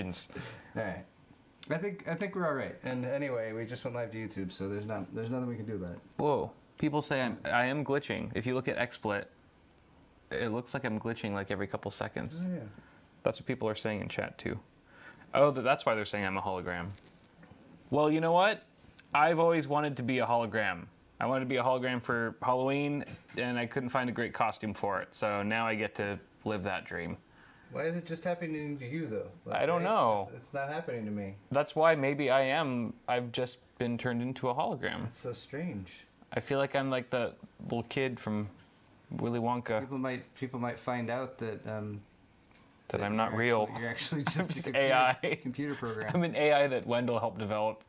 All right. I think we're all right. And anyway, we just went live to YouTube, so there's nothing we can do about it. Whoa. People say I am glitching. If you look at XSplit, it looks like I'm glitching like every couple seconds. Oh, yeah. That's what people are saying in chat too. Oh, that's why they're saying I'm a hologram. Well, you know what? I've always wanted to be a hologram. I wanted to be a hologram for Halloween, and I couldn't find a great costume for it. So now I get to live that dream. Why is it just happening to you, though? Like, I don't know. It's not happening to me. That's why maybe I've just been turned into a hologram. It's so strange. I feel like I'm like the little kid from Willy Wonka. People might find out that that I'm not real. You're actually just a AI. computer program. I'm an AI that Wendell helped develop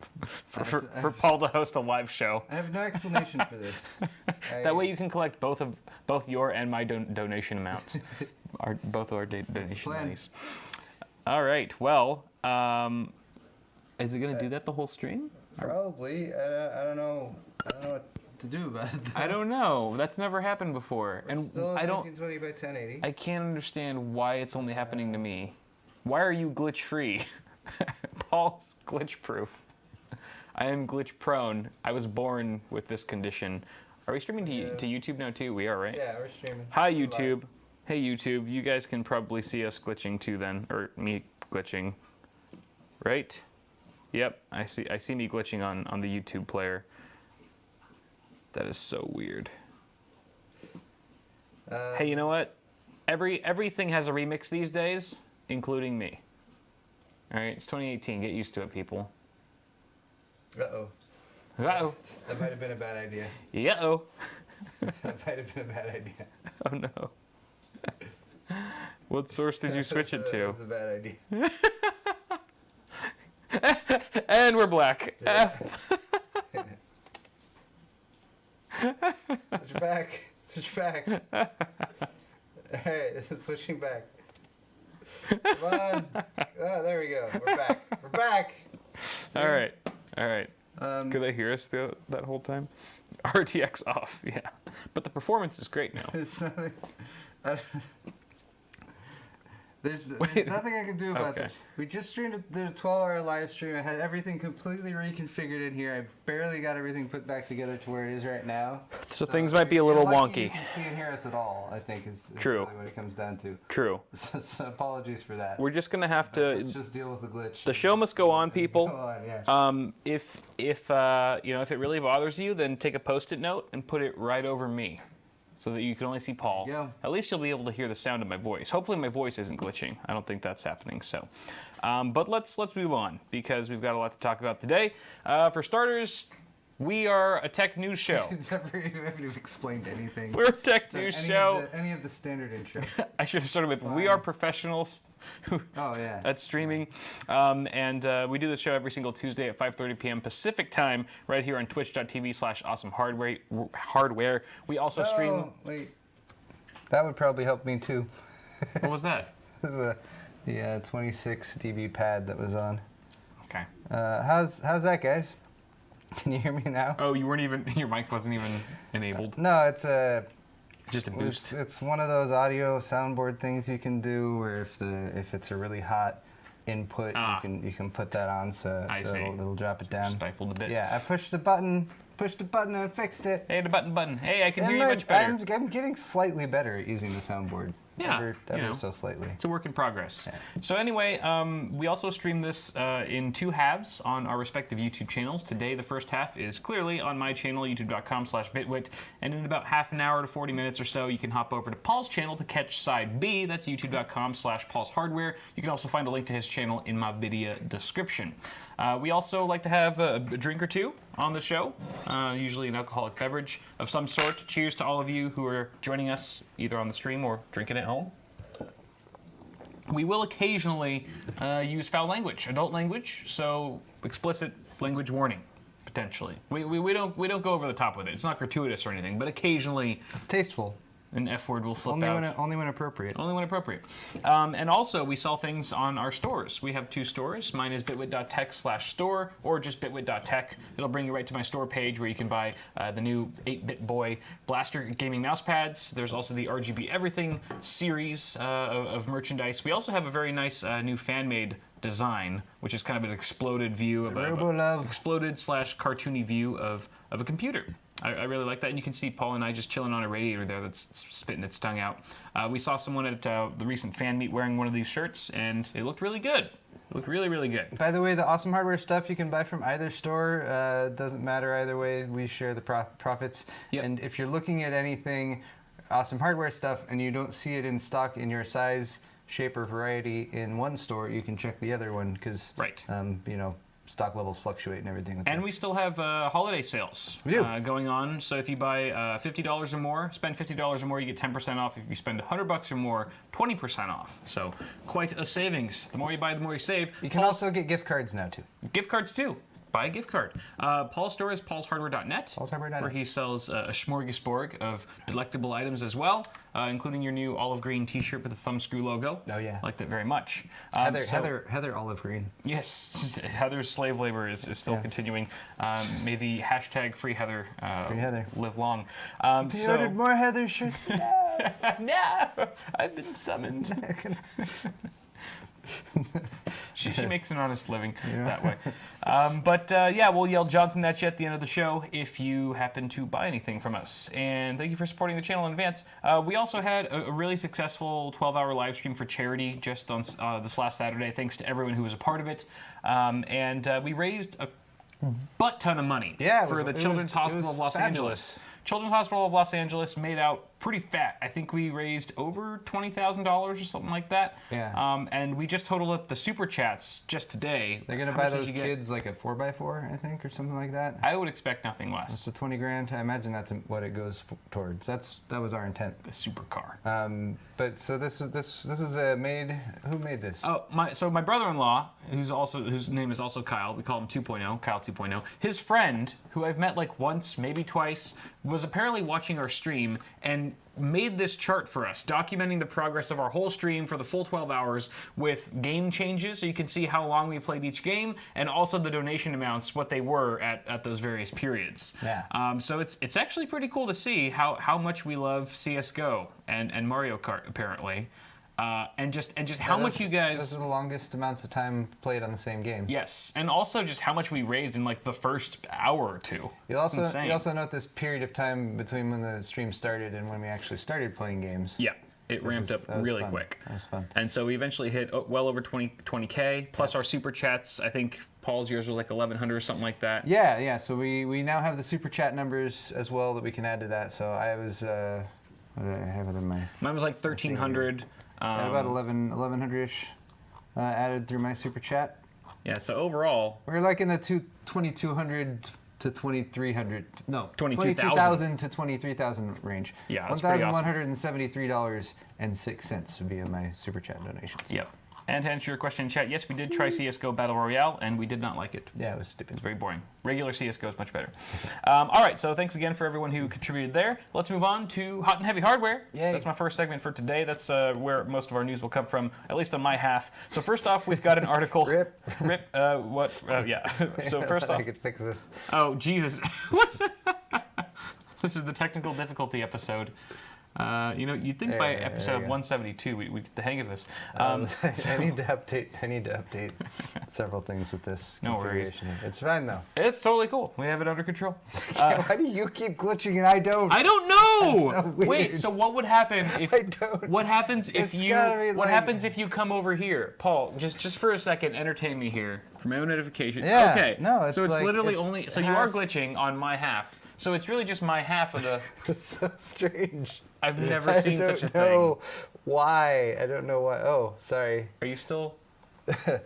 for Paul to host a live show. I have no explanation for this. That way you can collect both your and my donation amounts. Both our donation monies. All right. Well, is it going to do that the whole stream? Probably. I don't know. I don't know what to do about it. I don't know. That's never happened before, and I don't. 1920 by 1080. I can't understand why it's only happening to me. Why are you glitch free? Paul's glitch proof. I am glitch prone. I was born with this condition. Are we streaming to YouTube now too? We are, right? Yeah, we're streaming. Hi YouTube. Hey YouTube. You guys can probably see us glitching too then, or me glitching, right? Yep. I see me glitching on the YouTube player. That is so weird. Hey, you know what? Everything has a remix these days, including me. All right, it's 2018. Get used to it, people. Uh-oh. Uh-oh. That might have been a bad idea. Yeah-oh. That might have been a bad idea. Oh, no. What source did you switch it to? That was a bad idea. And we're black. Yeah. Switch back. Switch back. Alright, switching back. Come on. Oh, there we go. We're back. We're back. See? All right. All right. Could they hear us that whole time? RTX off, yeah. But the performance is great now. There's nothing. There's nothing I can do about that. We just streamed the 12-hour live stream. I had everything completely reconfigured in here. I barely got everything put back together to where it is right now. So things might be a little wonky. You can see and hear us at all, I think, is True. Really what it comes down to. True. So apologies for that. We're just gonna have to. Let's just deal with the glitch. The show must go on, people. Go on, yeah. If you know, if it really bothers you, then take a Post-it note and put it right over me, so that you can only see Paul. Yeah. At least you'll be able to hear the sound of my voice. Hopefully my voice isn't glitching. I don't think that's happening. So, but let's move on because we've got a lot to talk about today. For starters, we are a tech news show. You haven't explained anything. We're a tech news show. Any of the standard intro. I should have started with we are professionals. Oh yeah. At streaming, and we do the show every single Tuesday at 5:30 p.m. Pacific time, right here on Twitch.tv/awesomehardware. We also stream. Wait, that would probably help me too. What was that? This is the 26 dB pad that was on. Okay. How's that, guys? Can you hear me now? Oh, you weren't even. Your mic wasn't even enabled. No, it's just a boost. It's one of those audio soundboard things you can do, where if it's a really hot input, you can put that on, so it'll drop it down. Stifled a bit. Yeah, I pushed the button and fixed it. Hey, the button. Hey, I can hear you much better. I'm getting slightly better at using the soundboard. Yeah, ever so slightly. It's a work in progress. Yeah. So anyway, we also stream this in two halves on our respective YouTube channels. Today, the first half is clearly on my channel, youtube.com/bitwit, and in about half an hour to 40 minutes or so, you can hop over to Paul's channel to catch side B. That's youtube.com/paulshardware. You can also find a link to his channel in my video description. We also like to have a drink or two on the show, usually an alcoholic beverage of some sort. Cheers to all of you who are joining us either on the stream or drinking at home. We will occasionally use foul language, adult language, so explicit language warning, potentially. We don't go over the top with it. It's not gratuitous or anything, but occasionally it's tasteful. An F word will slip out. Only when appropriate. Only when appropriate. And also, we sell things on our stores. We have two stores. Mine is bitwit.tech/store or just bitwit.tech. It'll bring you right to my store page where you can buy the new 8BitBOI Blaster gaming mouse pads. There's also the RGB Everything series of merchandise. We also have a very nice new fan-made design, which is kind of an exploded view of exploded / cartoony view of a computer. I really like that, and you can see Paul and I just chilling on a radiator there that's spitting its tongue out. We saw someone at the recent fan meet wearing one of these shirts, and it looked really good. It looked really, really good. By the way, the awesome hardware stuff you can buy from either store. Doesn't matter either way. We share the profits. Yep. And if you're looking at anything awesome hardware stuff and you don't see it in stock in your size, shape, or variety in one store, you can check the other one because, you know, stock levels fluctuate and everything. And we still have holiday sales going on. So if you buy $50 or more, spend $50 or more, you get 10% off. If you spend $100 or more, 20% off. So quite a savings. The more you buy, the more you save. You can also get gift cards now too. Gift cards too. Buy a gift card. Paul's store is paulshardware.net, where he sells a smorgasbord of delectable items as well, including your new olive green T-shirt with the thumbscrew logo. Oh yeah, I like that very much. Heather olive green. Yes, Heather's slave labor is still continuing. May the hashtag free Heather live long. You ordered more Heather shirts? No. No, I've been summoned. She makes an honest living that way. Yeah, we'll yell Johnson at you at the end of the show if you happen to buy anything from us. And thank you for supporting the channel in advance. We also had a really successful 12-hour live stream for charity just on this last Saturday. Thanks to everyone who was a part of it. We raised a butt ton of money for the Children's Hospital of Los Angeles. Children's Hospital of Los Angeles made out pretty fat. I think we raised over $20,000 or something like that. Yeah. And we just totaled up the super chats just today. They're gonna buy those kids like a 4x4, I think, or something like that. I would expect nothing less. So 20 grand. I imagine that's what it goes towards. That was our intent. The supercar. But so this is made. Who made this? Oh, my brother-in-law, whose name is also Kyle. We call him 2.0, Kyle 2.0. His friend, who I've met like once, maybe twice, was apparently watching our stream and made this chart for us, documenting the progress of our whole stream for the full 12 hours with game changes, so you can see how long we played each game, and also the donation amounts, what they were at those various periods. Yeah. So it's actually pretty cool to see how much we love CS:GO and Mario Kart apparently. And just how much you guys... Those are the longest amounts of time played on the same game. Yes, and also just how much we raised in like the first hour or two. You also note this period of time between when the stream started and when we actually started playing games. Yeah, it ramped up really quick. That was fun. And so we eventually hit well over 20K, plus our super chats. I think Paul's yours was like 1,100 or something like that. Yeah. So we now have the super chat numbers as well that we can add to that. So I was... what did I have it in my... Mine was like 1,300. About 1100-ish added through my super chat. Yeah, so overall... We're like in the 2,200 to 2,300... No, 22,000 to 23,000 range. Yeah, that's pretty awesome. $1,173.06 via my super chat donations. Yep. And to answer your question in chat, yes, we did try CS:GO Battle Royale, and we did not like it. Yeah, it was stupid. It was very boring. Regular CS:GO is much better. All right, so thanks again for everyone who contributed there. Let's move on to Hot and Heavy Hardware. Yay. That's my first segment for today. That's where most of our news will come from, at least on my half. So first off, we've got an article. Rip. Yeah. So first off. I could fix this. Oh, Jesus. This is the technical difficulty episode. You'd think by episode 172 we'd get the hang of this. I need to update several things with this configuration. It's fine though. It's totally cool. We have it under control. Why do you keep glitching and I don't? I don't know. That's so weird. Wait. So what would happen if? I don't. What happens if It's you? gotta be What like- happens if you come over here, Paul? Just for a second, entertain me here for my own notification. Yeah. Okay. No, it's so it's like- literally it's only. So you half- are glitching on my half. So it's really just my half of the. It's so strange. I've never seen such a I don't know thing. why. I don't know why. Oh, sorry. Are you still?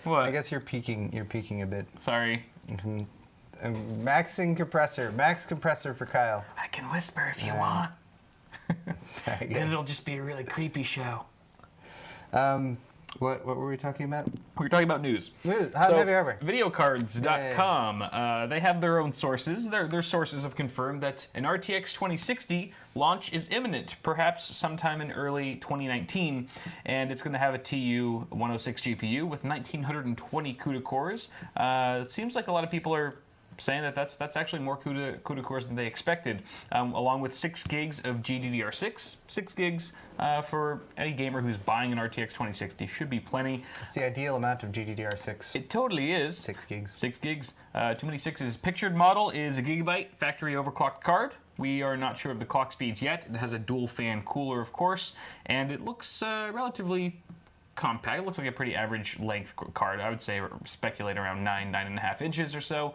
What? I guess you're peaking. You're peaking a bit. Sorry. Maxing compressor. Max compressor for Kyle. I can whisper if you want. Sorry, Then it'll just be a really creepy show. What were we talking about? We were talking about news. News. Hot and heavy hardware. Videocards.com. They have their own sources. Their sources have confirmed that an RTX 2060 launch is imminent, perhaps sometime in early 2019, and it's going to have a TU 106 GPU with 1920 CUDA cores. It seems like a lot of people are saying that that's actually more CUDA cores than they expected, along with 6 gigs of GDDR6. 6 gigs for any gamer who's buying an RTX 2060 should be plenty. It's the ideal amount of GDDR6. It totally is. 6 gigs. 6 gigs. Too many sixes. Pictured model is a gigabyte factory overclocked card. We are not sure of the clock speeds yet. It has a dual fan cooler, of course, and it looks relatively compact. It looks like a pretty average length card. I would say speculate around 9.5 inches or so.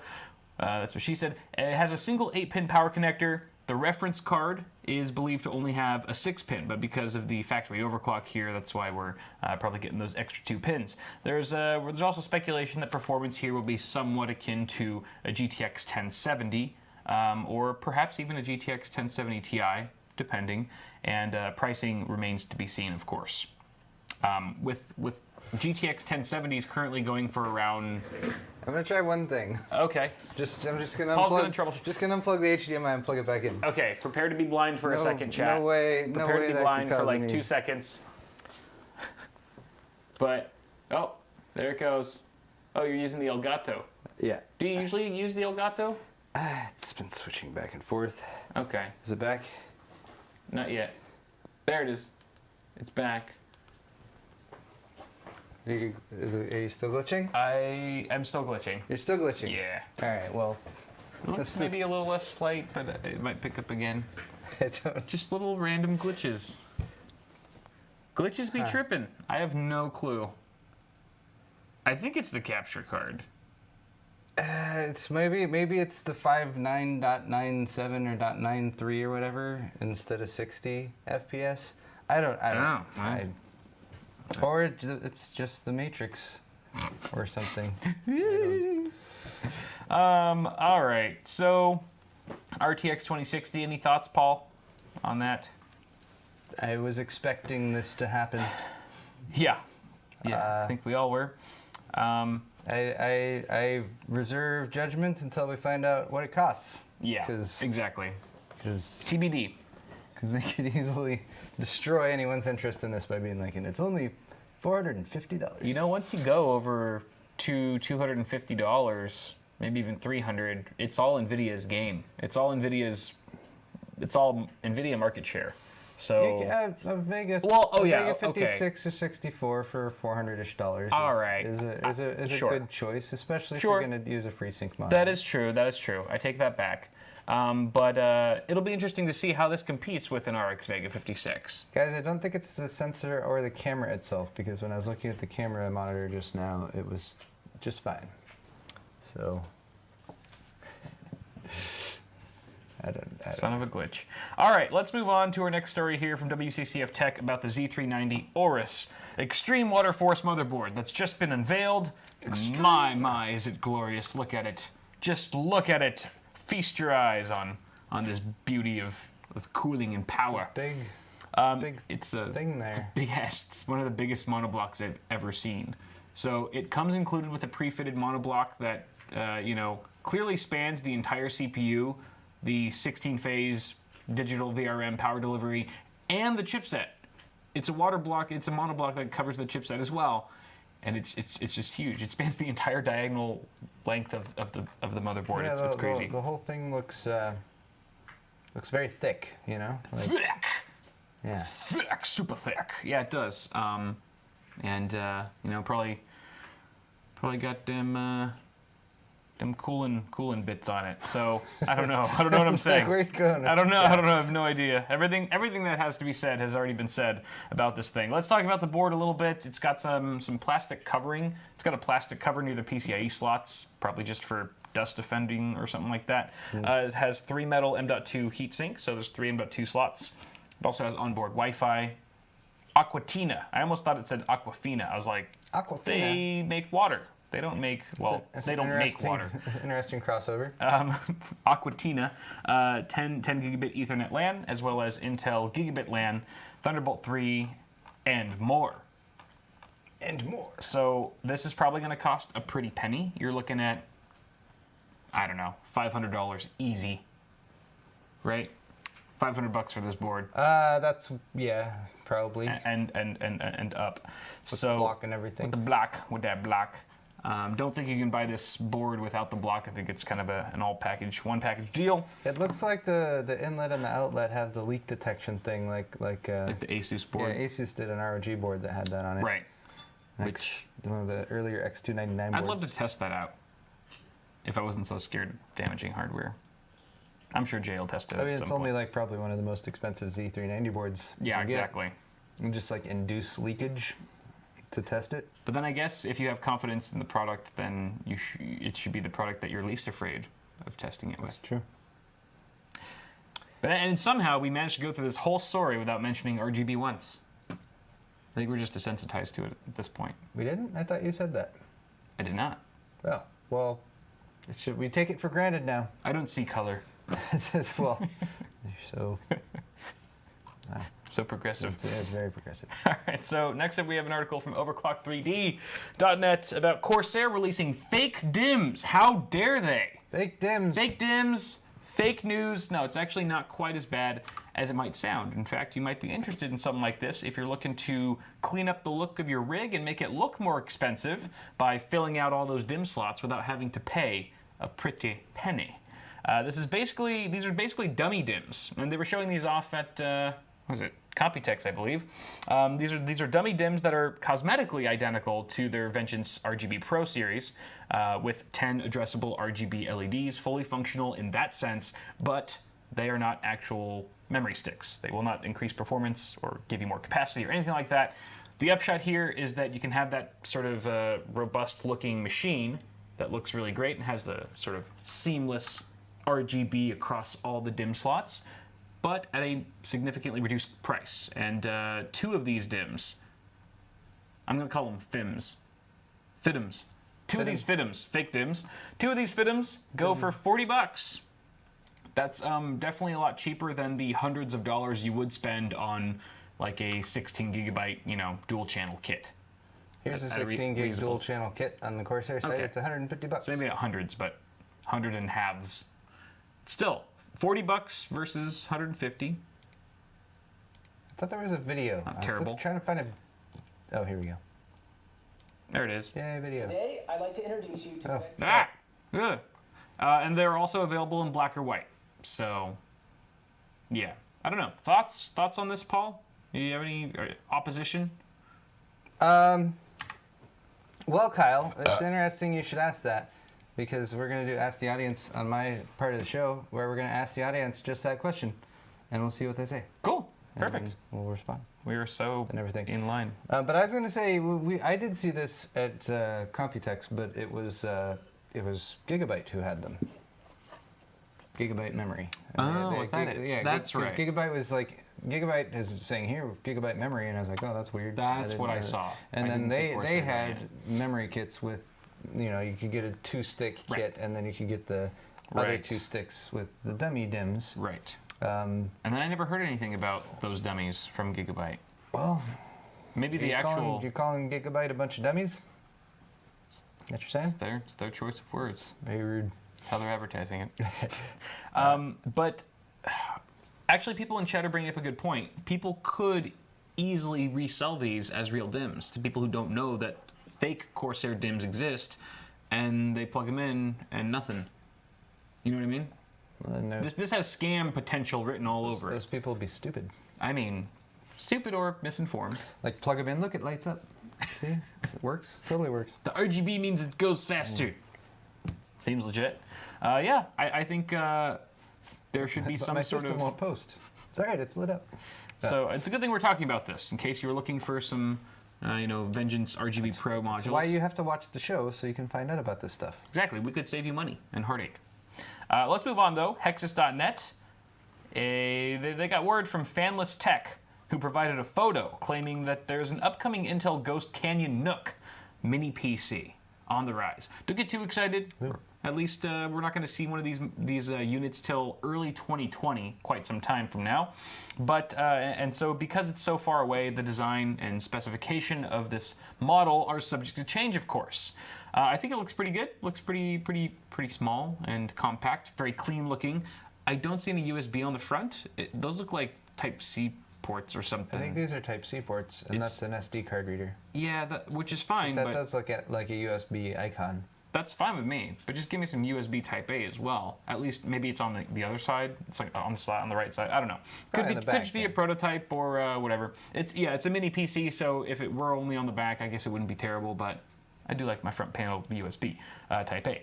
That's what she said. It has a single 8-pin power connector. The reference card is believed to only have a 6-pin, but because of the factory overclock here, that's why we're probably getting those extra 2 pins. There's also speculation that performance here will be somewhat akin to a GTX 1070, or perhaps even a GTX 1070 Ti, depending, and pricing remains to be seen, of course. With GTX 1070s currently going for around... I'm gonna try one thing. Okay. I'm just gonna Paul's unplug. gonna Just gonna unplug the HDMI and plug it back in. Okay, prepare to be blind for a second, chat. No way. Prepare to be that blind could for cause like any... 2 seconds. But, oh, there it goes. Oh, you're using the Elgato. Yeah. Do you usually use the Elgato? It's been switching back and forth. Okay. Is it back? Not yet. There it is. It's back. Are you still glitching? I am still glitching. You're still glitching? Yeah. All right, well. Looks maybe a little less slight, but it might pick up again. Just little random glitches. Glitches be tripping. I have no clue. I think it's the capture card. It's maybe it's the 59.97 or .93 or whatever instead of 60 FPS. I don't know. Or it's just the Matrix or something. All right. So, RTX 2060. Any thoughts, Paul, on that? I was expecting this to happen. Yeah. I think we all were. I reserve judgment until we find out what it costs. Yeah. Exactly. Because TBD. Because they could easily destroy anyone's interest in this by being like, and it's only $450. You know, once you go over to $250, maybe even $300, it's all NVIDIA's game. It's all NVIDIA market share. So a Vega, Vega 56 or 64 for $400-ish. All right, is a good choice, especially if you're going to use a FreeSync monitor. That is true. That is true. I take that back. But it'll be interesting to see how this competes with an RX Vega 56. Guys, I don't think it's the sensor or the camera itself, because when I was looking at the camera monitor just now, it was just fine. So, I don't Son of a glitch. All right, let's move on to our next story here from WCCF Tech about the Z390 Aorus Extreme Water Force motherboard that's just been unveiled. Extreme. My, is it glorious. Look at it. Just look at it. Feast your eyes on this beauty of cooling and power. It's a big thing there. It's a big ass. It's one of the biggest monoblocks I've ever seen. So it comes included with a pre-fitted monoblock that clearly spans the entire CPU, the 16-phase digital VRM power delivery, and the chipset. It's a water block. It's a monoblock that covers the chipset as well, and it's just huge. It spans the entire diagonal length of the motherboard. Yeah, it's crazy. The whole thing looks very thick. You know, thick. Yeah. Thick, super thick. Yeah, it does. Probably got them cooling bits on it. So I don't know. I don't know what I'm saying. Where you going? I don't know. I have no idea. Everything that has to be said has already been said about this thing. Let's talk about the board a little bit. It's got some plastic covering. It's got a plastic cover near the PCIe slots, probably just for dust defending or something like that. It has 3 metal M.2 heatsink, so there's 3 M.2 slots. It also has onboard Wi-Fi. Aquatina. I almost thought it said Aquafina. I was like, Aquafina. They make water. They don't make, they don't make water. It's an interesting crossover. Aquatina, 10 gigabit Ethernet LAN, as well as Intel Gigabit LAN, Thunderbolt 3, and more. So this is probably going to cost a pretty penny. You're looking at, I don't know, $500 easy, right? $500 for this board. That's probably. And up. With the block and everything. With that block. Don't think you can buy this board without the block. I think it's kind of an one package deal. It looks like the inlet and the outlet have the leak detection thing, like the Asus board. Yeah, Asus did an ROG board that had that on it. Right. Which one of the earlier X299 boards. I'd love to test that out if I wasn't so scared of damaging hardware. I'm sure Jay will test it. I mean, it's only like probably one of the most expensive Z390 boards. Yeah, exactly. And just like induce leakage to test it. But then I guess if you have confidence in the product, then it should be the product that you're least afraid of testing it with. That's true. And somehow we managed to go through this whole story without mentioning RGB once. I think we're just desensitized to it at this point. We didn't? I thought you said that. I did not. Oh, well, we take it for granted now. I don't see color. Well, you're so... So progressive. It's very progressive. All right, so next up we have an article from overclock3d.net about Corsair releasing fake DIMMs. How dare they? Fake DIMMs. Fake DIMMs, fake news. No, it's actually not quite as bad as it might sound. In fact, you might be interested in something like this if you're looking to clean up the look of your rig and make it look more expensive by filling out all those DIMM slots without having to pay a pretty penny. These are basically dummy DIMMs, and they were showing these off at what was it? Computex, I believe. These are dummy DIMMs that are cosmetically identical to their Vengeance RGB Pro series, with 10 addressable RGB LEDs, fully functional in that sense, but they are not actual memory sticks. They will not increase performance or give you more capacity or anything like that. The upshot here is that you can have that sort of robust-looking machine that looks really great and has the sort of seamless RGB across all the DIMM slots, but at a significantly reduced price. And 2 of these DIMMs, I'm going to call them FIMs. FIDMs. 2 of these FIDMs, fake DIMMs, 2 of these FIDMs go for $40. That's definitely a lot cheaper than the hundreds of dollars you would spend on like a 16 gigabyte, dual channel kit. Here's a 16 gig dual channel kit on the Corsair site. Okay. It's $150. So maybe not hundreds, but 100 and halves. Still, $40 versus 150. I thought there was a video. Not terrible. I'm trying to find a... Oh, here we go. There it is. Yay, video. Today, I'd like to introduce you to... And they're also available in black or white. So, yeah. I don't know. Thoughts on this, Paul? Do you have any opposition? Well, Kyle, it's interesting you should ask that, because we're going to do Ask the Audience on my part of the show, where we're going to ask the audience just that question, and we'll see what they say. Cool. Perfect. We'll respond. We are so in line. But I was going to say, I did see this at Computex, but it was Gigabyte who had them. Gigabyte memory. Was that it? Yeah, that's right. Gigabyte was like, Gigabyte is saying here, Gigabyte memory, and I was like, oh, that's weird. That's what I saw. And then they had memory kits with, you could get a 2-stick kit, and then you could get the other 2 sticks with the dummy DIMMs. Right. And then I never heard anything about those dummies from Gigabyte. Well, maybe you're calling Gigabyte a bunch of dummies? That's what you're saying? It's their choice of words. Very rude. That's how they're advertising it. But actually, people in chat are bringing up a good point. People could easily resell these as real DIMMs to people who don't know that fake Corsair DIMMs exist, and they plug them in and nothing. You know what I mean? This has scam potential written all over it. Those people would be stupid. I mean, stupid or misinformed. Like, plug them in, look, it lights up. See? It works. Totally works. The RGB means it goes faster. Seems legit. I think there should be some my sort system of... won't post. It's all right, it's lit up. So it's a good thing we're talking about this, in case you were looking for some, Vengeance RGB Pro modules. That's why you have to watch the show, so you can find out about this stuff. Exactly. We could save you money and heartache. Let's move on, though. Hexus.net. They got word from Fanless Tech, who provided a photo claiming that there's an upcoming Intel Ghost Canyon Nook mini PC on the rise. Don't get too excited. At least we're not going to see one of these units till early 2020, quite some time from now. But and so because it's so far away, the design and specification of this model are subject to change, of course. I think it looks pretty good. Looks pretty small and compact, very clean looking. I don't see any USB on the front. Those look like Type-C ports or something. I think these are Type-C ports, and that's an SD card reader. Yeah, which is fine. That but does look like a USB icon. that's fine with me. But just give me some USB Type-A as well. At least maybe it's on the other side. It's like on the right side. I don't know. Could just be a prototype or whatever. It's a mini PC, so if it were only on the back, I guess it wouldn't be terrible. But I do like my front panel USB Type-A.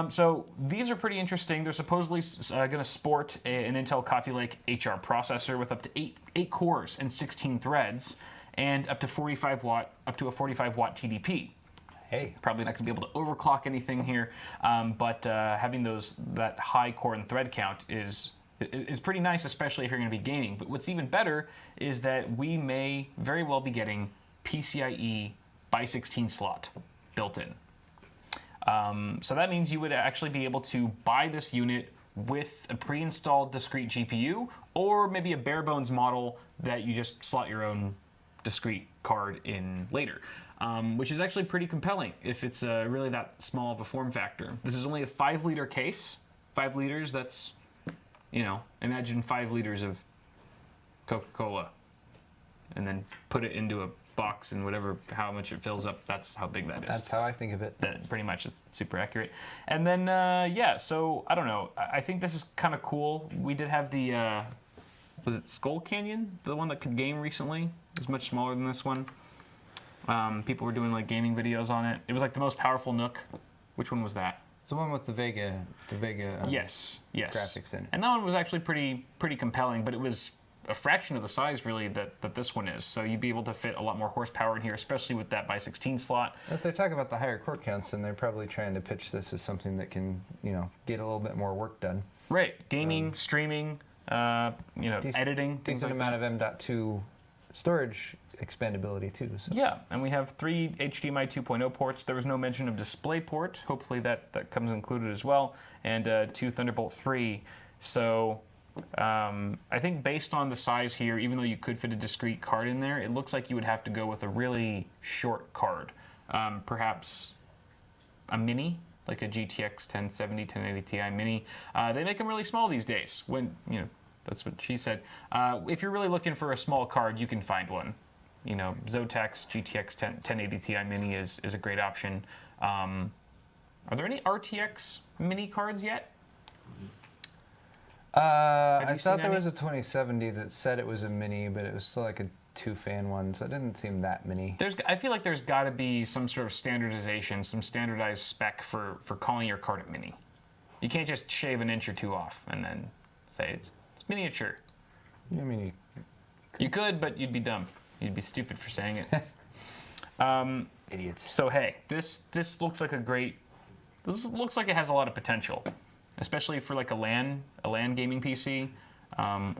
So these are pretty interesting. They're supposedly going to sport an Intel Coffee Lake HR processor with up to eight cores and 16 threads, and up to a 45 watt TDP. Hey, probably not going to be able to overclock anything here, but having that high core and thread count is pretty nice, especially if you're going to be gaming. But what's even better is that we may very well be getting PCIe by 16 slot built in. So that means you would actually be able to buy this unit with a pre-installed discrete GPU, or maybe a bare bones model that you just slot your own discrete card in later, which is actually pretty compelling if it's really that small of a form factor. This is only a 5-liter case. 5 liters, that's, imagine 5 liters of Coca-Cola and then put it into a box and how much it fills up, that's how big that is. That's how I think of it. Pretty much, it's super accurate. And then, so I don't know. I think this is kind of cool. We did have the, was it Skull Canyon? The one that could game recently? It was much smaller than this one. People were doing like gaming videos on it. It was like the most powerful Nook. Which one was that? It's the one with the Vega yes, graphics in it. And that one was actually pretty compelling, but it was a fraction of the size really that this one is. So you'd be able to fit a lot more horsepower in here, especially with that by 16 slot. If they're talking about the higher core counts, then they're probably trying to pitch this as something that can, get a little bit more work done. Right, gaming, streaming, editing, things decent like amount that. of M.2 storage expandability too. So. Yeah, and we have 3 HDMI 2.0 ports. There was no mention of DisplayPort. Hopefully that comes included as well, and 2 Thunderbolt 3. So I think based on the size here, even though you could fit a discrete card in there, it looks like you would have to go with a really short card. Perhaps a mini, like a GTX 1070, 1080 Ti mini. They make them really small these days. That's what she said. If you're really looking for a small card, you can find one. Zotac GTX 1080 Ti mini is a great option. Are there any RTX mini cards yet? I thought there was a 2070 that said it was a mini, but it was still like a 2-fan one, so it didn't seem that mini. I feel like there's got to be some sort of standardization, some standardized spec for calling your card a mini. You can't just shave an inch or two off and then say it's miniature. I mean, you could, but you'd be dumb. You'd be stupid for saying it. Idiots. So hey, this looks like this looks like it has a lot of potential, especially for like a LAN gaming PC,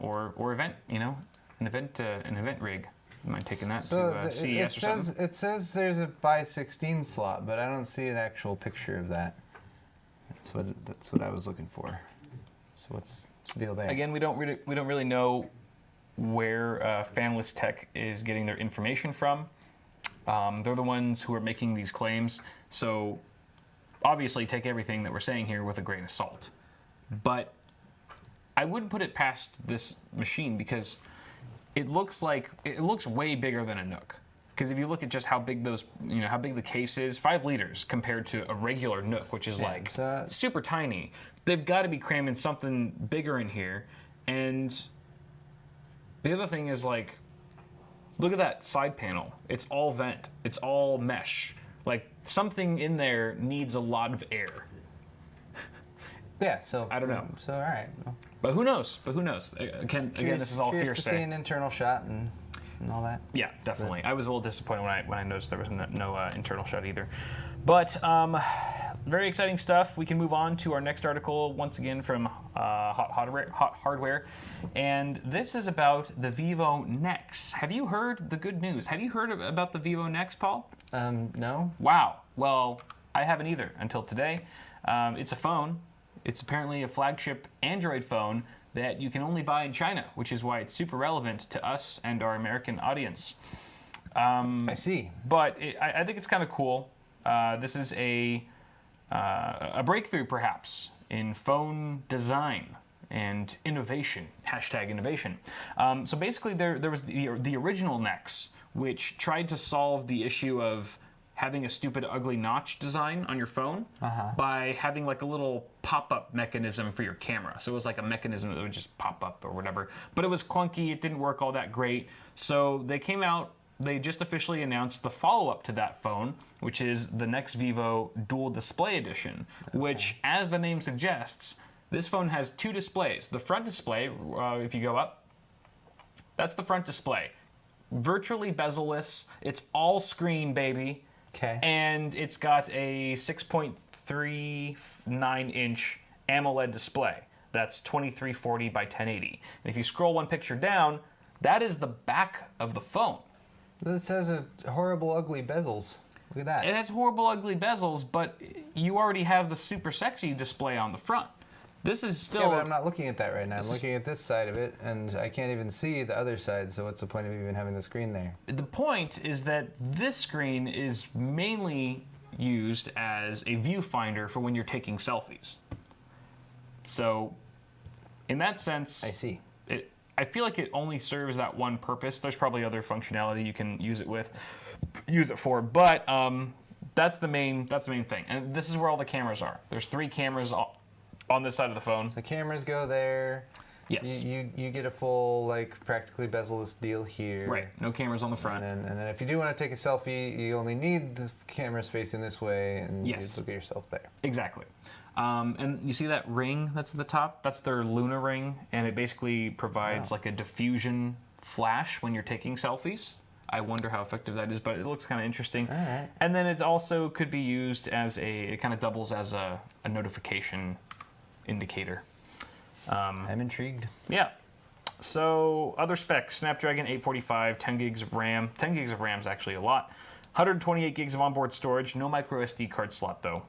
or event, an event rig. You mind taking that to CES or something? It says there's a by 16 slot, but I don't see an actual picture of that. That's what I was looking for. So what's the deal there? Again, we don't really know where Fanless Tech is getting their information from. They're the ones who are making these claims, so obviously take everything that we're saying here with a grain of salt. But I wouldn't put it past this machine because it looks way bigger than a Nook. Because if you look at just how big how big the case is, 5 liters compared to a regular Nook, which is super tiny. They've got to be cramming something bigger in here. And the other thing is look at that side panel. It's all vent. It's all mesh. Something in there needs a lot of air. Yeah, so I don't know. So all right. Well, but who knows? Again, this is all curious hearsay. to see an internal shot and all that. Yeah, definitely. I was a little disappointed when I noticed there was no internal shot either. But very exciting stuff. We can move on to our next article, once again from Hot Hardware. And this is about the Vivo Nex. Have you heard the good news? Have you heard about the Vivo Nex, Paul? No. Wow. Well, I haven't either until today. It's a phone. It's apparently a flagship Android phone that you can only buy in China, which is why it's super relevant to us and our American audience. I see. But I think it's kind of cool. This is a breakthrough, perhaps, in phone design. and innovation, hashtag innovation. So basically there was the original NUCs, which tried to solve the issue of having a stupid ugly notch design on your phone by having like a little pop-up mechanism for your camera. So it was like a mechanism that would just pop up or whatever. But it was clunky, it didn't work all that great. So they came out, they just officially announced the follow-up to that phone, which is the NUC Vivo Dual Display Edition, which, as the name suggests, this phone has two displays. The front display, if you go up, that's the front display. Virtually bezel-less, it's all screen, baby. Okay. And it's got a 6.39-inch AMOLED display. That's 2340 by 1080. And if you scroll one picture down, that is the back of the phone. This has a horrible, ugly bezels. Look at that. It has horrible, ugly bezels, but you already have the super sexy display on the front. This is still... Yeah, but I'm not looking at that right now. I'm looking at this side of it, and I can't even see the other side, so what's the point of even having the screen there? The point is that this screen is mainly used as a viewfinder for when you're taking selfies. So, in that sense... I see. I feel like it only serves that one purpose. There's probably other functionality you can use it for, but that's the main thing. And this is where all the cameras are. There's 3 cameras on this side of the phone. The cameras go there. Yes. You get a full, like, practically bezel-less deal here. Right. No cameras on the front. And then if you do want to take a selfie, you only need the cameras facing this way, and you Yes. look at yourself there. Exactly. And you see that ring that's at the top? That's their Luna ring, and it basically provides like a diffusion flash when you're taking selfies. I wonder how effective that is, but it looks kind of interesting. All right. And then it also could be used as it kind of doubles as a notification indicator. I'm intrigued. Yeah. So other specs: Snapdragon 845, 10 gigs of RAM. 10 gigs of RAM is actually a lot. 128 gigs of onboard storage. No micro SD card slot though.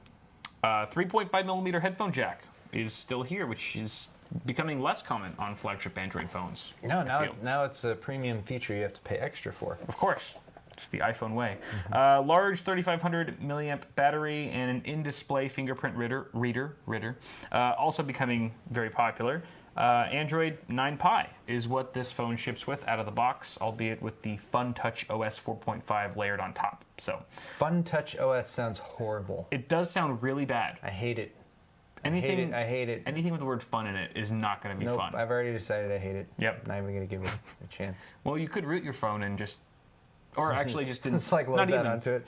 3.5mm headphone jack is still here, which is becoming less common on flagship Android phones. No, now it's a premium feature you have to pay extra for. Of course. It's the iPhone way. Large 3500 milliamp battery and an in-display fingerprint reader. Also becoming very popular. Android 9 Pie is what this phone ships with out of the box, albeit with the FunTouch OS 4.5 layered on top. So, FunTouch OS sounds horrible. it does sound really bad. I hate it. Anything, I hate it. anything with the word fun in it is not going to be Nope, fun. I've already decided I hate it. Yep. Not even going to give it a chance. Well, you could root your phone and just, or actually just It's like load not that even. onto it.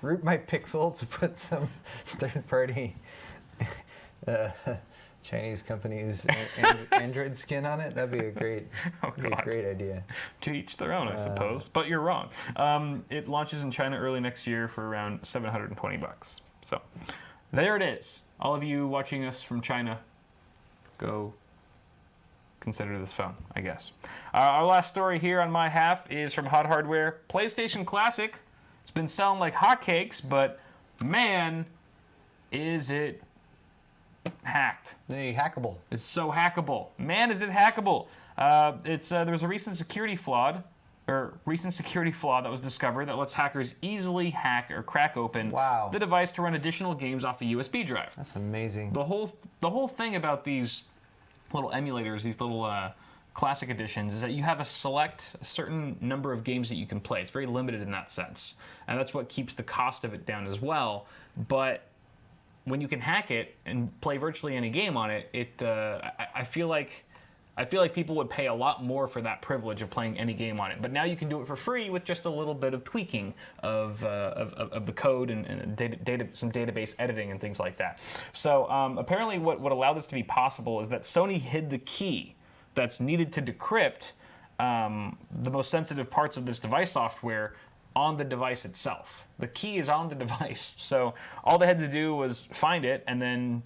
Root my Pixel to put some third-party Chinese company's Android skin on it. That'd be a great, idea. To each their own, I suppose. But you're wrong. It launches in China early next year for around $720. So there it is. All of you watching us from China, go consider this phone, I guess. Our last story here on my half is from Hot Hardware. PlayStation Classic. It's been selling like hotcakes, but man, is it hacked. Hackable. It's so hackable. Man, is it hackable. There was a recent security flaw that was discovered that lets hackers easily hack or crack open the device to run additional games off a USB drive. That's amazing. The whole thing about these little emulators, these little classic editions, is that you have a certain number of games that you can play. It's very limited in that sense, and that's what keeps the cost of it down as well. But when you can hack it and play virtually any game on it, I feel like people would pay a lot more for that privilege of playing any game on it. But now you can do it for free with just a little bit of tweaking of the code and some database editing and things like that. So apparently what allowed this to be possible is that Sony hid the key that's needed to decrypt the most sensitive parts of this device software on the device itself. The key is on the device. So all they had to do was find it, and then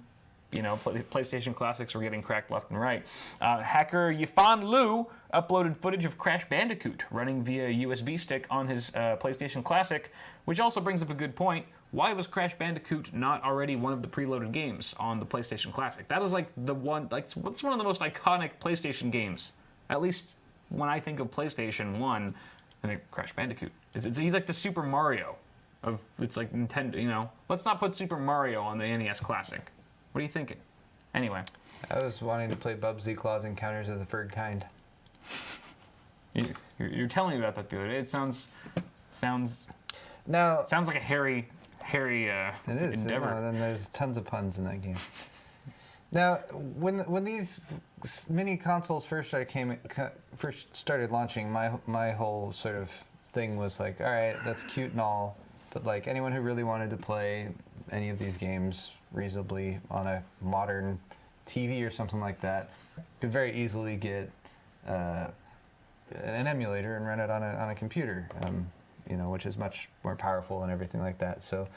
PlayStation Classics were getting cracked left and right. Hacker Yifan Liu uploaded footage of Crash Bandicoot running via a USB stick on his PlayStation Classic, which also brings up a good point. Why was Crash Bandicoot not already one of the preloaded games on the PlayStation Classic? That is what's one of the most iconic PlayStation games. At least when I think of PlayStation 1, I think Crash Bandicoot. He's like the Super Mario it's like Nintendo, Let's not put Super Mario on the NES Classic. What are you thinking? Anyway. I was wanting to play Bubsy Claws Encounters of the Third Kind. You're telling me about that the other day. It sounds Now like a hairy it is. endeavor. And there's tons of puns in that game. Now, when these mini consoles first started launching, my whole sort of thing was like, all right, that's cute and all, but like anyone who really wanted to play any of these games reasonably on a modern TV or something like that could very easily get an emulator and run it on a computer, which is much more powerful and everything like that. So,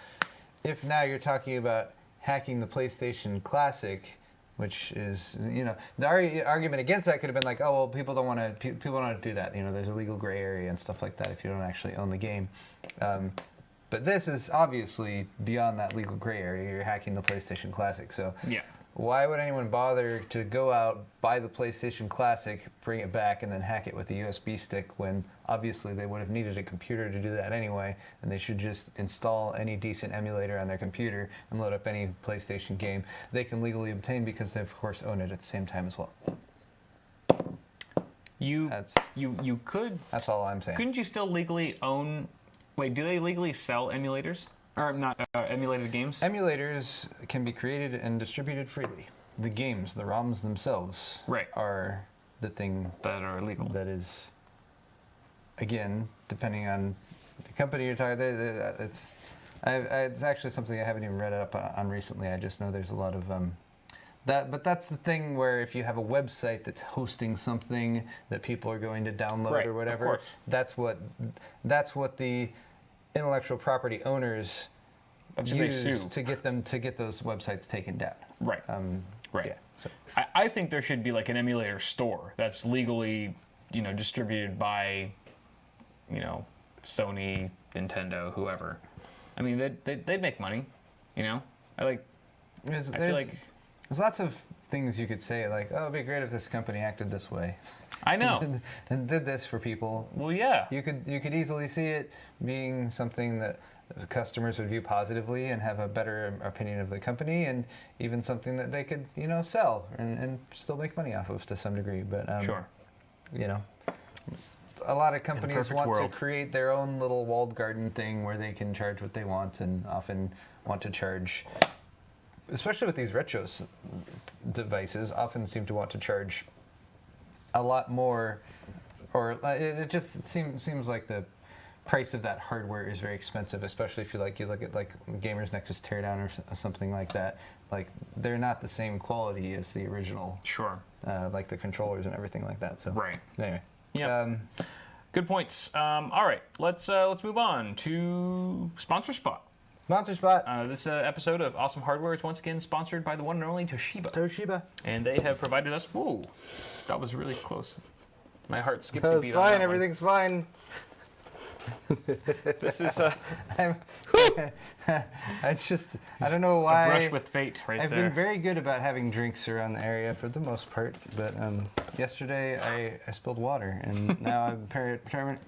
if now you're talking about hacking the PlayStation Classic, which is, the argument against that could have been like, oh well, people don't want to do that. There's a legal gray area and stuff like that if you don't actually own the game. But this is obviously beyond that legal gray area. You're hacking the PlayStation Classic, so Yeah. why would anyone bother to go out, buy the PlayStation Classic, bring it back, and then hack it with a USB stick when obviously they would have needed a computer to do that anyway, and they should just install any decent emulator on their computer and load up any PlayStation game they can legally obtain because they, of course, own it at the same time as well. You could. That's all I'm saying. Couldn't you still legally own? Wait, do they legally sell emulators? Or not emulated games? Emulators can be created and distributed freely. The games, the ROMs themselves, are the thing that are illegal. That is, again, depending on the company you're talking. It's actually something I haven't even read up on recently. I just know there's a lot of but that's the thing where if you have a website that's hosting something that people are going to download or whatever, that's what the intellectual property owners use to get those websites taken down. Right. Yeah, so. I think there should be like an emulator store that's legally, distributed by, Sony, Nintendo, whoever. I mean, they'd make money, I feel like there's lots of things you could say, like, oh, it'd be great if this company acted this way. I know. and did this for people. Well, yeah. You could easily see it being something that customers would view positively and have a better opinion of the company, and even something that they could, sell and still make money off of to some degree. But sure. A lot of companies want world. to create their own little walled garden thing where they can charge what they want, and often want to charge, especially with these retro devices, often seem to want to charge a lot more, or it just seems like the price of that hardware is very expensive, especially if you look at like Gamers Nexus Teardown or something like that. Like, they're not the same quality as the original. Sure. Like the controllers and everything like that. So right. Anyway. Yeah. Good points. All right, let's move on to Sponsor Spot. Sponsor Spot. This episode of Awesome Hardware is once again sponsored by the one and only Toshiba. Toshiba. And they have provided us. Whoa, that was really close. My heart skipped a beat. Fine. On that Everything's fine. This is I don't know why. A brush with fate, right I've there. been very good about having drinks around the area for the most part, but yesterday I spilled water, and now I'm determined.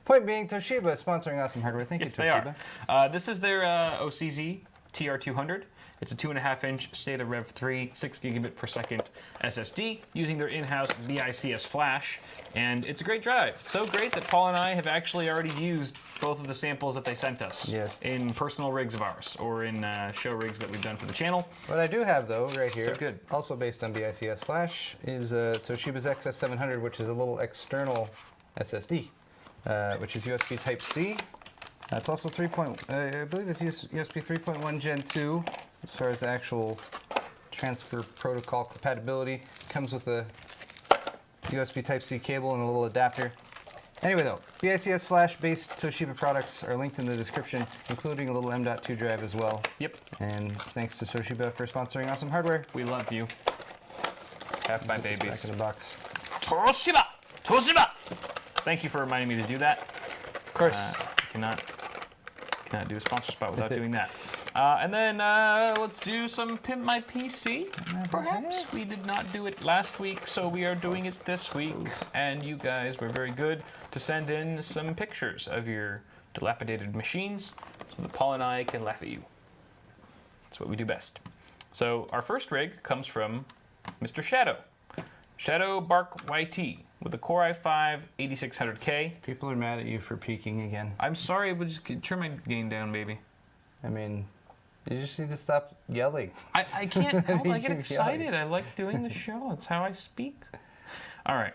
Point being, Toshiba sponsoring Awesome Hardware. Thank you, Toshiba. They are. This is their OCZ TR200. It's a 2.5-inch SATA Rev 3, 6 gigabit per second SSD using their in-house BICS flash, and it's a great drive. So great that Paul and I have actually already used both of the samples that they sent us. Yes. In personal rigs of ours, or in show rigs that we've done for the channel. What I do have, though, right here, So good. also based on BICS flash, is Toshiba's XS700, which is a little external SSD, which is USB Type-C. It's also I believe it's USB 3.1 Gen 2 as far as the actual transfer protocol compatibility. Comes with a USB Type-C cable and a little adapter. Anyway, though, BICS flash-based Toshiba products are linked in the description, including a little M.2 drive as well. Yep. And thanks to Toshiba for sponsoring Awesome Hardware. We love you. Have my babies. Back in the box. Toshiba! Toshiba! Thank you for reminding me to do that. Of course. Cannot do a sponsor spot without doing that. And then let's do some Pimp My PC, perhaps. We did not do it last week, so we are doing it this week. And you guys were very good to send in some pictures of your dilapidated machines so that Paul and I can laugh at you. That's what we do best. So our first rig comes from Mr. Shadow Bark YT with a Core i5 8600K. People are mad at you for peeking again. I'm sorry, but just turn my gain down, baby. I mean, you just need to stop yelling. I can't help it. I get You're excited. yelling. I like doing the show. That's how I speak. All right.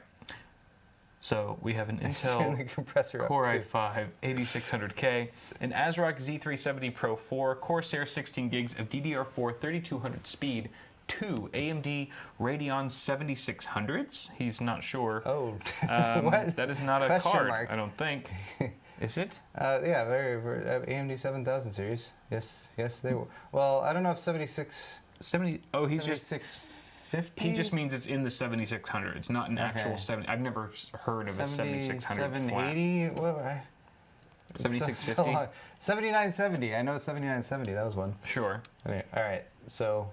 So we have an Turn the Intel compressor up Core too. i5 8600K, an ASRock Z370 Pro 4, Corsair 16 gigs of DDR4 3200 speed, 2 AMD Radeon 7600s. He's not sure. Oh, What? That is not a Question card, mark. I don't think. Is it? Yeah, very AMD 7000 series. Yes, they were. Well, I don't know if 70. Oh, he's just. 7650. He just means it's in the 7600. It's not an actual 70. I've never heard of a 7600 flat. 780. What? 7650. 7970. I know 7970. That was one. Sure. Okay, all right. So,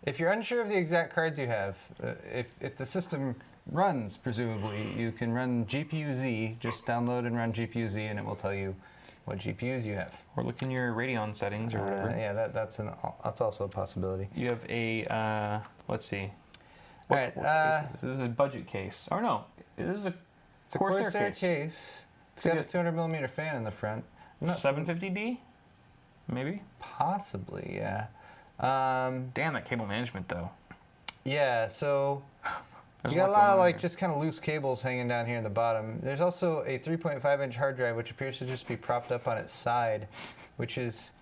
if you're unsure of the exact cards you have, if the system runs, presumably, you can run GPU-Z. Just download and run GPU-Z, and it will tell you what GPUs you have. Or look in your Radeon settings or whatever. Yeah, that's also a possibility. You have a, let's see. All right. What case is this? This is a budget case. Or no, it is a It's a Corsair Corsair case. case. It's got a 200 millimeter fan in the front. 750D? Maybe? Possibly, yeah. Damn, that cable management though. Yeah, so There's you got a going lot of on like here. just kind of loose cables hanging down here in the bottom. There's also a 3.5-inch hard drive, which appears to just be propped up on its side, which is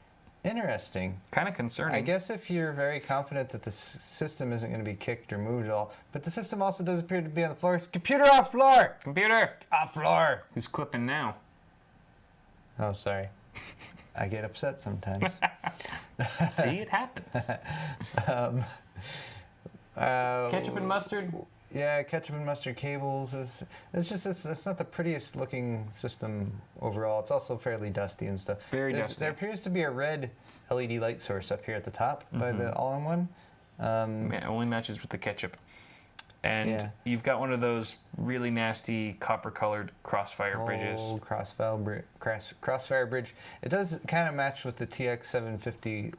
interesting. Kind of concerning. I guess if you're very confident that the system isn't going to be kicked or moved at all, but the system also does appear to be on the floor. Computer off floor! Computer! Off floor! Who's clipping now? Oh, sorry. I get upset sometimes. See, it happens. Ketchup and mustard? Yeah, ketchup and mustard cables. It's not the prettiest looking system overall. It's also fairly dusty and stuff. Very dusty. There appears to be a red LED light source up here at the top by the all-in-one. It only matches with the ketchup. And Yeah. you've got one of those really nasty copper-colored crossfire bridges. Oh, crossfire bridge. It does kind of match with the TX750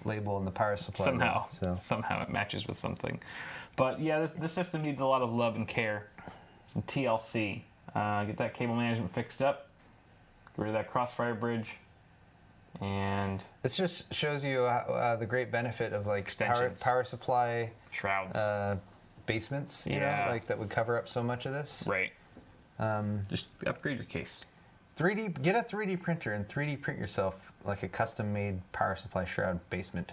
label and the power supply. Somehow. So. Somehow it matches with something. But yeah, this system needs a lot of love and care. Some TLC. Get that cable management fixed up. Get rid of that crossfire bridge. And This just shows you the great benefit of like Extensions. power supply shrouds. basements, you Yeah. know, like that would cover up so much of this. Right. Just upgrade your case. 3D, get a 3D printer and 3D print yourself like a custom-made power supply shroud basement.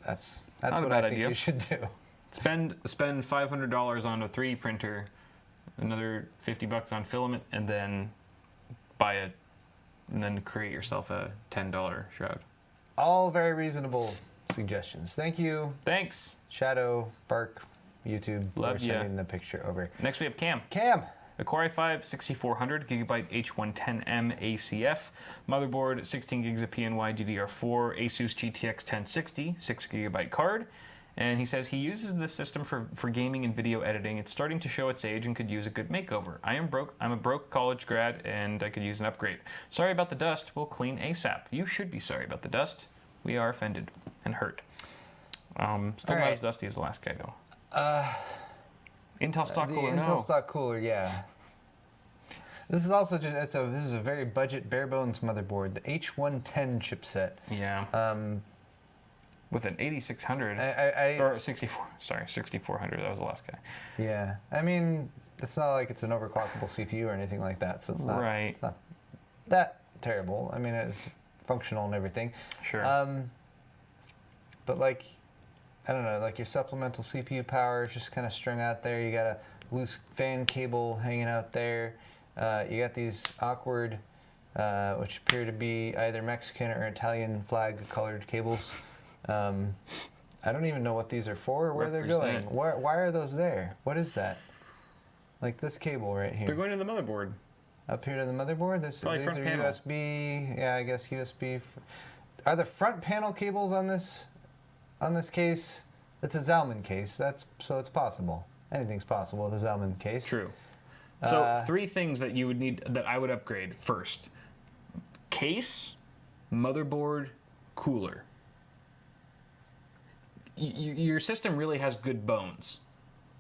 That's Not a what bad I think idea. you should do. Spend $500 on a 3D printer, another $50 on filament, and then buy it, and then create yourself a $10 shroud. All very reasonable suggestions. Thank you, Thanks. Shadow, Bark, YouTube, Love for ya. sending the picture over. Next we have Cam. Cam, A Core i5 6400 gigabyte H110M ACF, motherboard 16 gigs of PNY DDR4, Asus GTX 1060, 6 gigabyte card, and he says he uses this system for gaming and video editing. It's starting to show its age and could use a good makeover. I'm a broke college grad and I could use an upgrade. Sorry about the dust. We'll clean ASAP. You should be sorry about the dust. We are offended and hurt. Still All not right. as dusty as the last guy though. Intel stock the cooler, Intel no. stock cooler, yeah. This is also just this is a very budget, bare bones motherboard. The H110 chipset. Yeah. With an 8600 or 6400. That was the last guy. Yeah, I mean, it's not like it's an overclockable CPU or anything like that, so it's not, Right. it's not that terrible. I mean, it's functional and everything. Sure. But like, I don't know, like your supplemental CPU power is just kind of strung out there. You got a loose fan cable hanging out there. You got these awkward, which appear to be either Mexican or Italian flag colored cables. I don't even know what these are for or where they're going. Represent. Why are those there? What is that? Like this cable right here. They're going to the motherboard. Up here to the motherboard. These Probably front are panel. USB. Yeah, I guess USB. Are the front panel cables on this case? It's a Zalman case. So it's possible. Anything's possible with a Zalman case. True. So 3 things that you would need, that I would upgrade first: case, motherboard, cooler. your system really has good bones,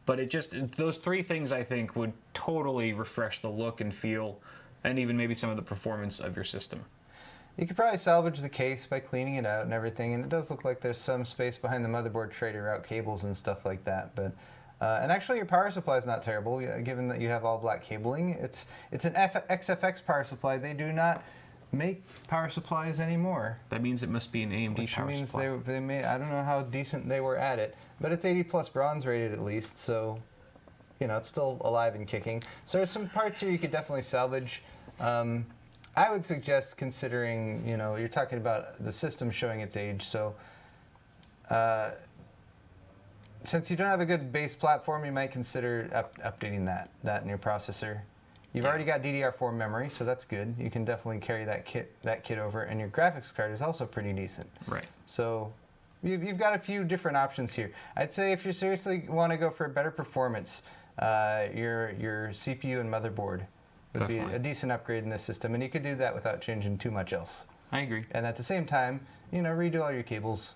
but it just those three things I think would totally refresh the look and feel, and even maybe some of the performance of your system. You could probably salvage the case by cleaning it out and everything, and it does look like there's some space behind the motherboard tray to route cables and stuff like that. But and actually, your power supply is not terrible, given that you have all black cabling. It's an XFX power supply. They do not make power supplies anymore. That means it must be an AMD which power means supply. they made, I don't know how decent they were at it, but it's 80 plus bronze rated at least, so you know it's still alive and kicking. So there's some parts here you could definitely salvage. I would suggest considering, you know, you're talking about the system showing its age, so since you don't have a good base platform, you might consider updating that in your processor. You've already got DDR4 memory, so that's good. You can definitely carry that kit over, and your graphics card is also pretty decent. Right. So you've got a few different options here. I'd say if you seriously want to go for better performance, your CPU and motherboard would be a decent upgrade in this system, and you could do that without changing too much else. I agree. And at the same time, you know, redo all your cables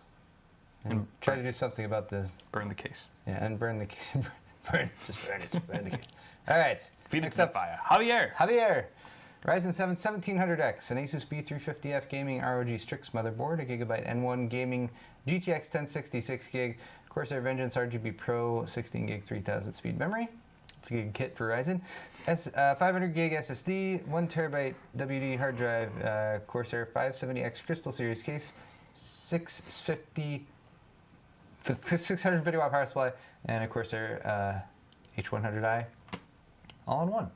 and try to do something about the... Burn the case. Yeah, and burn the case. Just burn it. Burn the case. All right. Feed it to the fire. Javier! Ryzen 7 1700X, an Asus B350F gaming ROG Strix motherboard, a Gigabyte N1 gaming GTX 1060 6GB, Corsair Vengeance RGB Pro 16GB 3000 speed memory. It's a gig kit for Ryzen. 500 gig SSD, 1TB WD hard drive, Corsair 570X Crystal Series case, 600 video watt power supply, and a Corsair H100i, all in one.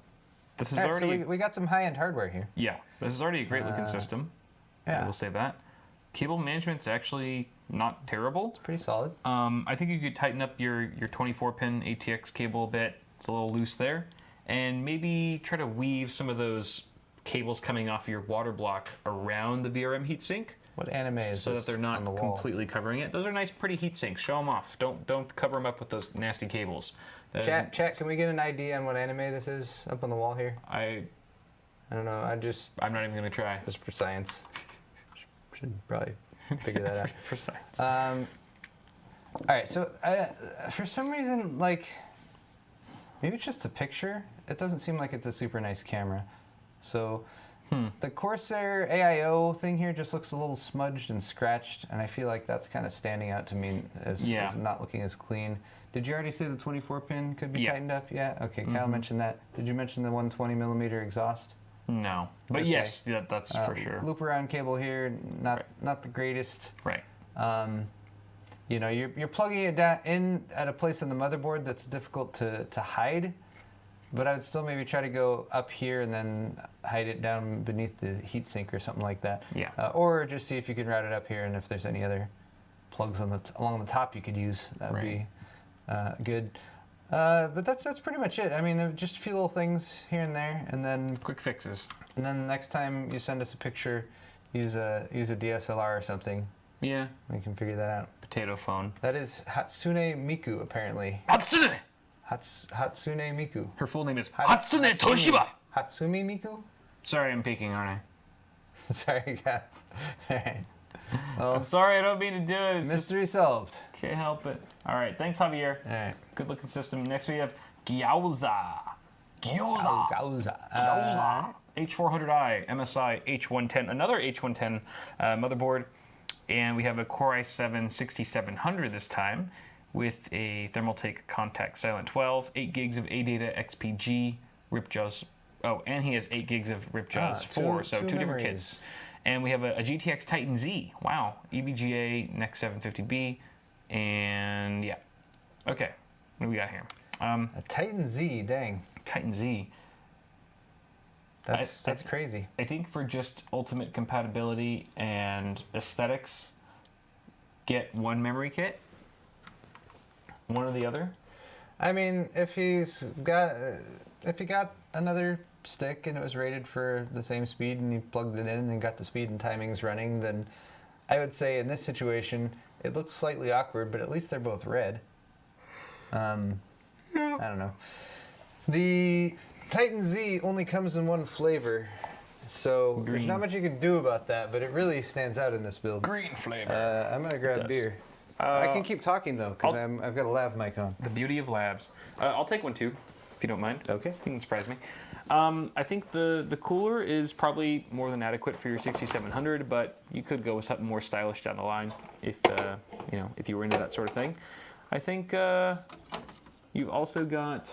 This is All right, already. so we got some high-end hardware here. Yeah, this is already a great looking system. Yeah. I will say that. Cable management's actually not terrible. It's pretty solid. I think you could tighten up your 24-pin ATX cable a bit. It's a little loose there. And maybe try to weave some of those cables coming off your water block around the VRM heatsink. What anime is so this that they're not on the wall? completely covering it. Those are nice, pretty heat sinks. Show them off. Don't cover them up with those nasty cables. Chat, can we get an idea on what anime this is up on the wall here? I don't know. I'm not even gonna try. Just for science. Should probably figure that out. For science. All right. So for some reason, like maybe it's just a picture. It doesn't seem like it's a super nice camera. So. The Corsair AIO thing here just looks a little smudged and scratched, and I feel like that's kind of standing out to me as not looking as clean. Did you already say the 24-pin could be tightened up? Yeah? Okay, Kyle mentioned that. Did you mention the 120mm exhaust? No. But okay. Yes, that's for sure. Loop around cable here, not the greatest. Right. You know, you're plugging it in at a place on the motherboard that's difficult to hide. But I would still maybe try to go up here and then hide it down beneath the heatsink or something like that. Yeah. Or just see if you can route it up here, and if there's any other plugs on along the top you could use, that would be good. But that's pretty much it. I mean, just a few little things here and there, and then quick fixes. And then next time you send us a picture, use a DSLR or something. Yeah. We can figure that out. Potato phone. That is Hatsune Miku, apparently. Hatsune! Hatsune Miku. Her full name is Hatsune Toshiba. Hatsumi Miku? Sorry, I'm peeking, aren't I? Sorry, guys. All right. Well, I'm sorry, I don't mean to do it. It's mystery solved. Can't help it. All right, thanks, Javier. All right. Good looking system. Next we have Gyoza. Gyoza. H400i, MSI H110, another H110 motherboard. And we have a Core i7 6700 this time, with a Thermaltake Contact Silent 12, 8 gigs of ADATA XPG, RipJaws. Oh, and he has 8 gigs of RipJaws 4, so two different kits. And we have a GTX Titan Z. Wow. EVGA NEC 750B. And yeah. Okay. What do we got here? A Titan Z, dang. Titan Z. That's crazy. I think for just ultimate compatibility and aesthetics, get one memory kit. One or the other? I mean, if he got another stick and it was rated for the same speed and you plugged it in and got the speed and timings running, then I would say in this situation it looks slightly awkward, but at least they're both red. I don't know. The Titan Z only comes in one flavor, so there's not much you can do about that, but it really stands out in this build. Green flavor. I'm gonna grab beer. I can keep talking though, because I've got a lav mic on. The beauty of labs. I'll take one too, if you don't mind. Okay. You can surprise me. I think the cooler is probably more than adequate for your 6700, but you could go with something more stylish down the line if if you were into that sort of thing. I think you've also got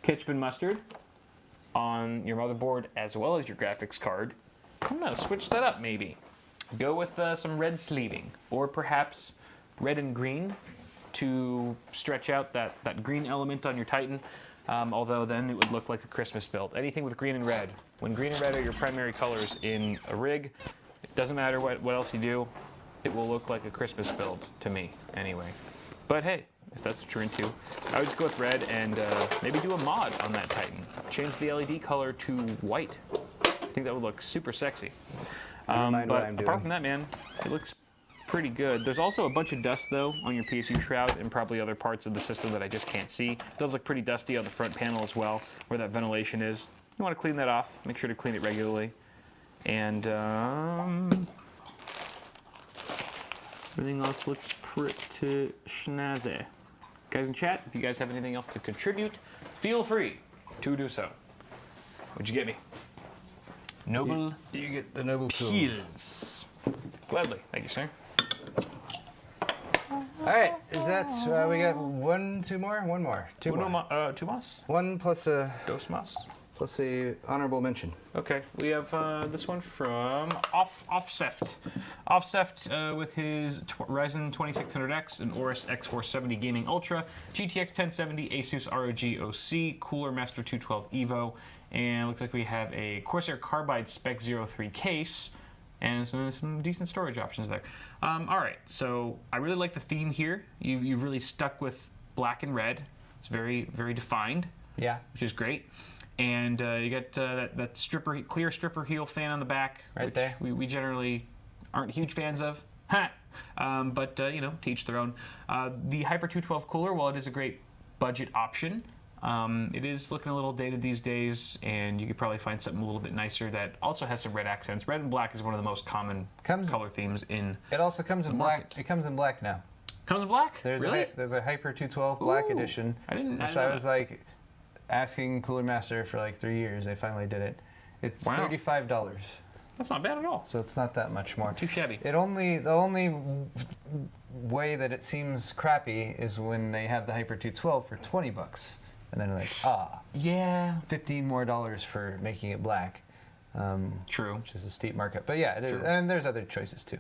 ketchup and mustard on your motherboard as well as your graphics card. I don't know, switch that up maybe. Go with some red sleeving, or perhaps red and green to stretch out that green element on your Titan. Although then it would look like a Christmas build. Anything with green and red. When green and red are your primary colors in a rig, it doesn't matter what else you do, it will look like a Christmas build to me, anyway. But hey, if that's what you're into, I would just go with red and maybe do a mod on that Titan. Change the LED color to white. I think that would look super sexy. But apart from that, man, it looks pretty good. There's also a bunch of dust though on your PSU shroud and probably other parts of the system that I just can't see. It does look pretty dusty on the front panel as well, where that ventilation is. You want to clean that off. Make sure to clean it regularly. And everything else looks pretty snazzy. Guys in chat, if you guys have anything else to contribute, feel free to do so. What'd you get me? Noble. You get the noble Peels. Gladly. Thank you, sir. All right, is that we got two more? Two more. Two más. One plus a Dos más. honorable mention. Okay, we have this one from Offseft. Offseft with his Ryzen 2600X and Aorus X470 Gaming Ultra, GTX 1070, Asus ROG OC, Cooler Master 212 Evo, and it looks like we have a Corsair Carbide Spec 03 case, and some decent storage options there. All right, so I really like the theme here. You've really stuck with black and red. It's very, very defined. Yeah. Which is great. And you get that clear stripper heel fan on the back, which there. we generally aren't huge fans of. But to each their own. The Hyper 212 cooler, while it is a great budget option, it is looking a little dated these days, and you could probably find something a little bit nicer that also has some red accents. Red and black is one of the most common color themes in. It also comes in black. market. It comes in black now. Comes in black? There's really? there's a Hyper 212 black Ooh, edition, I was like asking Cooler Master for like 3 years. They finally did it. It's Wow. $35. That's not bad at all. So it's not that much more. Too shabby. The only way that it seems crappy is when they have the Hyper 212 for $20, and then like Yeah. $15 more for making it black. True. Which is a steep markup. But yeah, True. and there's other choices too.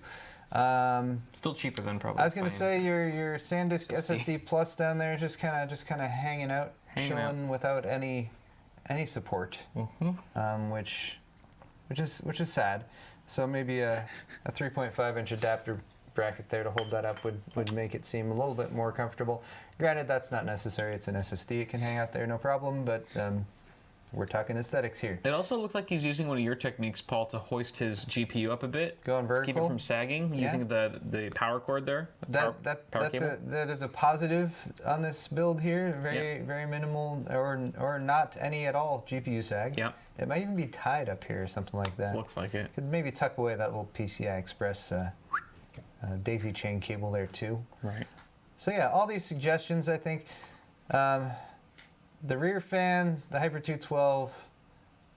Still cheaper than probably. I was gonna say your SanDisk SSD Plus down there is just kind of hanging out, chilling without any support, which is sad. So maybe a 3.5-inch adapter bracket there to hold that up would make it seem a little bit more comfortable. Granted, that's not necessary. It's an SSD. It can hang out there no problem. But we're talking aesthetics here. It also looks like he's using one of your techniques, Paul, to hoist his GPU up a bit. Going vertical. To keep it from sagging, using the power cord there. That is a positive on this build here. Very minimal or not any at all GPU sag. Yeah. It might even be tied up here or something like that. Looks like it. Could maybe tuck away that little PCI Express daisy chain cable there too. Right. So yeah, all these suggestions, I think. The rear fan, the Hyper 212,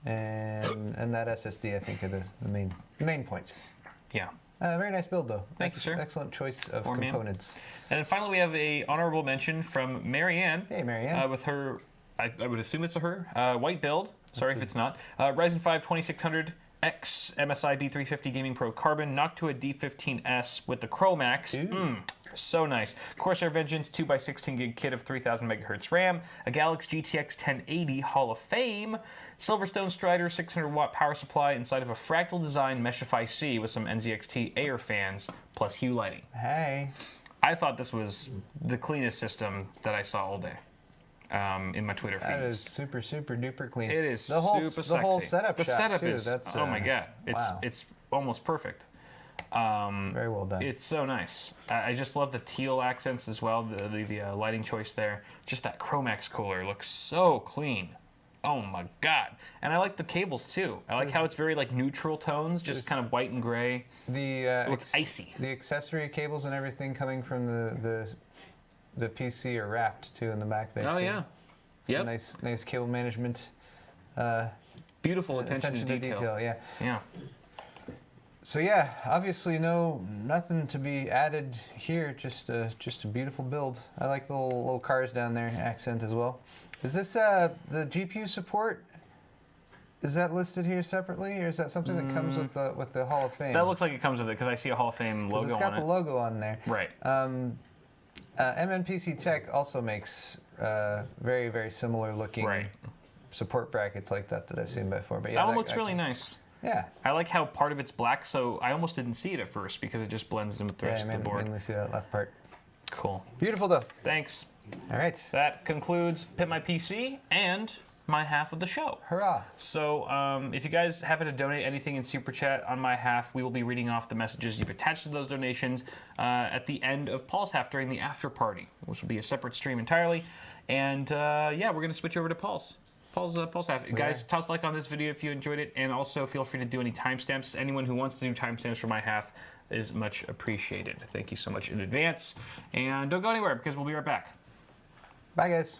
and that SSD, I think, are the main points. Yeah. Very nice build, though. Thank you, sir. Excellent choice of components. And then finally, we have a honorable mention from Marianne. Hey, Marianne. With her, I would assume it's a her, white build. Sorry if it's not. Ryzen 5 2600X MSI B350 Gaming Pro Carbon, knocked to a D15S with the Chromax. So nice. Corsair Vengeance 2x16 gig kit of 3000 megahertz RAM, a Galaxy GTX 1080 Hall of Fame, Silverstone Strider 600 watt power supply inside of a fractal design Meshify C with some NZXT Air fans plus Hue lighting. Hey. I thought this was the cleanest system that I saw all day. In my Twitter feeds. That is super, super duper clean. It is super sexy. The whole setup The shot setup too. is, That's, oh my god, wow. it's almost perfect. Very well done. It's so nice. I just love the teal accents as well, the lighting choice there. Just that Chromax cooler looks so clean. Oh my god. And I like the cables too. I like how it's very like neutral tones, just kind of white and gray. It looks icy. The accessory cables and everything coming from the PC are wrapped too in the back there. Oh too. yeah. Yep. Nice cable management. Beautiful attention to detail. Yeah. Yeah. So yeah, obviously nothing to be added here. Just a beautiful build. I like the little cars down there, accent as well. Is this the GPU support? Is that listed here separately, or is that something that comes with the Hall of Fame? That looks like it comes with it because I see a Hall of Fame logo on it. It's got the logo on there. Right. MNPC Tech also makes very, very similar looking support brackets like that I've seen before. But yeah, that one looks really nice. Yeah. I like how part of it's black, so I almost didn't see it at first because it just blends in with the rest of the board. Mainly see that left part. Cool. Beautiful though. Thanks. All right. That concludes Pit My PC and my half of the show. Hurrah. So if you guys happen to donate anything in Super Chat on my half, we will be reading off the messages you've attached to those donations at the end of Paul's half during the after party, which will be a separate stream entirely. And yeah, we're going to switch over to Paul's half. Guys, toss a like on this video if you enjoyed it, and also feel free to do any timestamps. Anyone who wants to do timestamps for my half is much appreciated. Thank you so much in advance. And don't go anywhere because we'll be right back. Bye, guys.